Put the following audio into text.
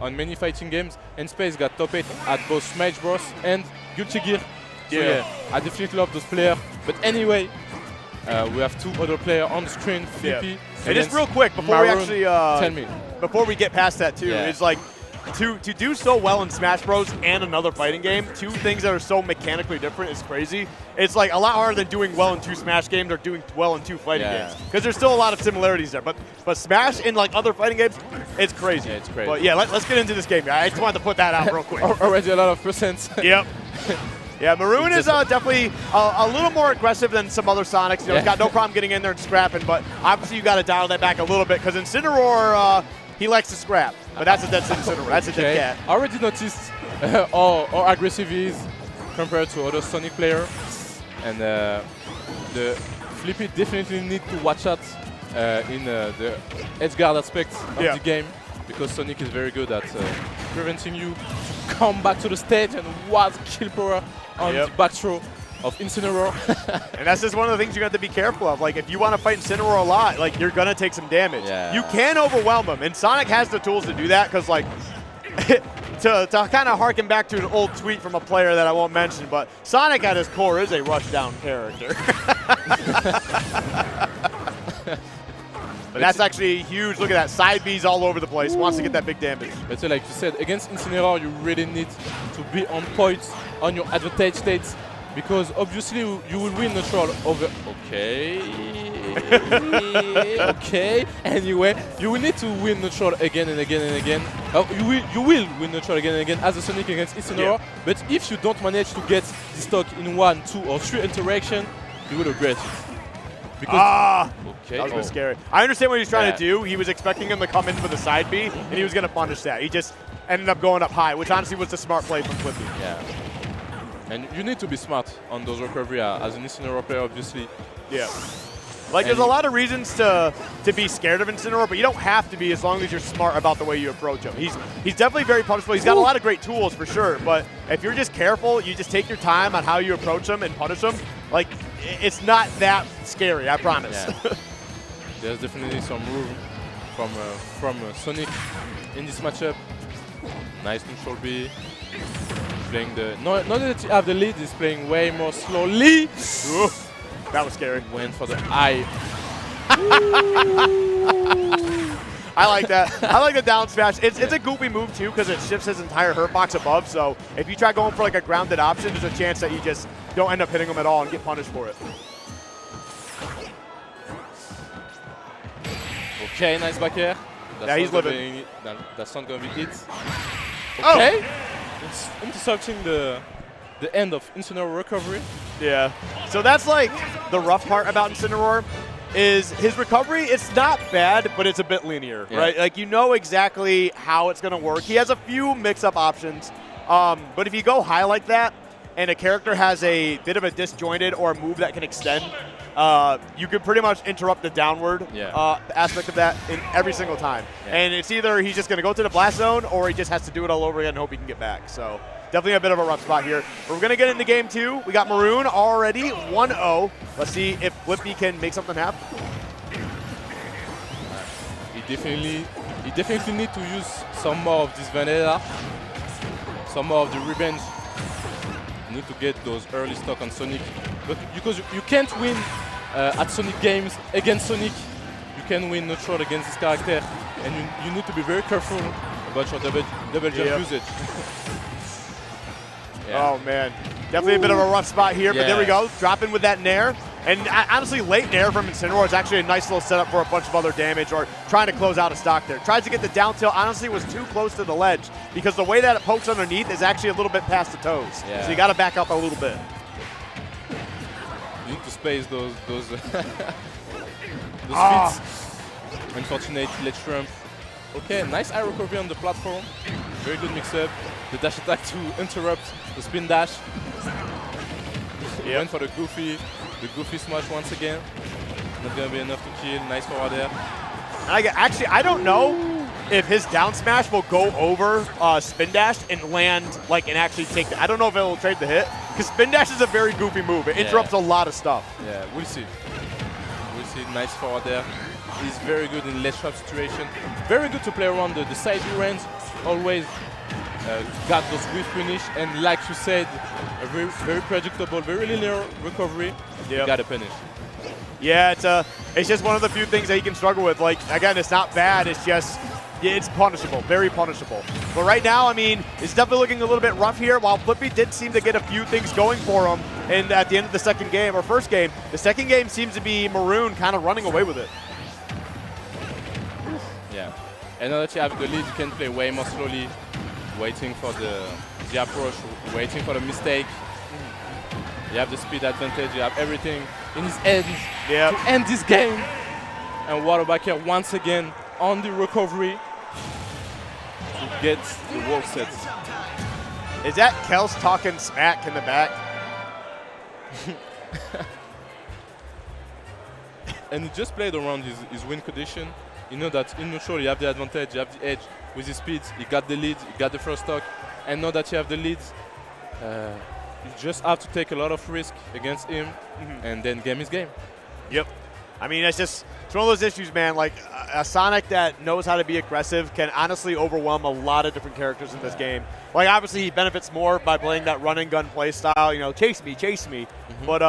on many fighting games, and Space got top 8 at both Smash Bros. And Guilty Gear. So yeah, I definitely love those players. But anyway, we have 2 other players on the screen, Flippy. And just real quick, before MaRune, we actually tell me. Before we get past that too, it's like to do so well in Smash Bros. And another fighting game, 2 things that are so mechanically different is crazy. It's like a lot harder than doing well in 2 Smash games or doing well in 2 fighting games, because there's still a lot of similarities there. But Smash in like other fighting games, it's crazy. Yeah, it's crazy. But yeah, let's get into this game, guys. I just wanted to put that out real quick. Already a lot of percents. Yep. Yeah, MaRune is definitely a little more aggressive than some other Sonics. You know, he's got no problem getting in there and scrapping, but obviously you got to dial that back a little bit, because Incineroar, he likes to scrap. But that's Incineroar. That's a dead cat. I already noticed how aggressive he is compared to other Sonic players. And the Flippy definitely need to watch out in the edge guard aspect of the game, because Sonic is very good at preventing you to come back to the stage and wild kill power on the back throw of Incineroar. And that's just one of the things you have to be careful of. Like, if you want to fight Incineroar a lot, like, you're going to take some damage. You can overwhelm him, and Sonic has the tools to do that, because, like, to kind of harken back to an old tweet from a player that I won't mention, but Sonic at his core is a rushdown character. But that's actually huge. Look at that. Side B's all over the place. Wants to get that big damage. But like you said, against Incineroar, you really need to be on point on your advantage states, because obviously you will win neutral over. Okay. Okay. Anyway, you will need to win neutral again and again and again. You will win neutral again and again as a Sonic against Incineroar. But if you don't manage to get the stock in 1, 2, or 3 interaction, you will regret it. Because that was a bit scary. I understand what he was trying to do. He was expecting him to come in for the side B, and he was going to punish that. He just ended up going up high, which honestly was the smart play from Flippy. Yeah. And you need to be smart on those recovery as an Incineroar player, obviously. Yeah. Like, there's a lot of reasons to be scared of Incineroar, but you don't have to be as long as you're smart about the way you approach him. He's definitely very punishable. He's got a lot of great tools for sure, but if you're just careful, you just take your time on how you approach him and punish him, like, it's not that scary, I promise. Yeah. There's definitely some room from Sonic in this matchup. Nice neutral B. Playing the not that you have the lead, he's playing way more slowly. Ooh, that was scary. Went for the eye. I like that. I like the down smash. It's a goofy move too, because it shifts his entire hurt box above. So if you try going for like a grounded option, there's a chance that you just don't end up hitting him at all and get punished for it. Okay, nice back air. Yeah, he's living. That's not gonna be it. Okay. It's intercepting the end of Incineroar recovery. Yeah. So that's like the rough part about Incineroar, is his recovery. It's not bad, but it's a bit linear, right? Like, you know exactly how it's going to work. He has a few mix-up options, but if you go high like that and a character has a bit of a disjointed or a move that can extend, you can pretty much interrupt the downward aspect of that in every single time. And it's either he's just going to go to the blast zone, or he just has to do it all over again and hope he can get back. So definitely a bit of a rough spot here. We're going to get into game 2. We got MaRune already 1-0. Let's see if Flippy can make something happen. He definitely need to use some more of this vanilla, some more of the revenge. You need to get those early stock on Sonic, but because you can't win at Sonic games against Sonic, you can win neutral against this character, and you need to be very careful about your double jump usage. Oh man, definitely a bit of a rough spot here, but there we go, dropping with that nair. And honestly, late nair from Incineroar is actually a nice little setup for a bunch of other damage, or trying to close out a stock there. Tries to get the down tilt, honestly was too close to the ledge, because the way that it pokes underneath is actually a little bit past the toes. So you got to back up a little bit. You need to space those feats. Unfortunate ledge trump. Okay, nice air recovery on the platform. Very good mix-up. The dash attack to interrupt the spin dash. Went for the goofy smash once again. Not gonna be enough to kill. Nice forward air. Actually, I don't know if his down smash will go over spin dash and land like and actually take the. I don't know if it will trade the hit, because spin dash is a very goofy move. It interrupts a lot of stuff. Yeah, we'll see. We'll see. Nice forward air. He's very good in ledge trap situation. Very good to play around the side B range. always got those whiff punish, and like you said, a very predictable, very linear recovery. You got to punish. Yeah, it's just one of the few things that he can struggle with. Like, again, it's not bad. It's just, it's punishable, very punishable. But right now, I mean, it's definitely looking a little bit rough here. While Flippy did seem to get a few things going for him, and at the end of the second game, or first game, the second game seems to be MaRune kind of running away with it. Yeah, and now that you have the lead, you can play way more slowly, waiting for the approach, waiting for the mistake. You have the speed advantage, you have everything in his hands to end this game. And Waterbacker once again on the recovery to get the world set. Is that Kels talking smack in the back? And he just played around his win condition. You know that in neutral you have the advantage, you have the edge with his speed. He got the lead, he got the first stock. And now that you have the leads, you just have to take a lot of risk against him and then game is game. Yep. I mean, it's one of those issues, man. Like, a Sonic that knows how to be aggressive can honestly overwhelm a lot of different characters in this game. Like, obviously, he benefits more by playing that run and gun play style, you know, chase me. But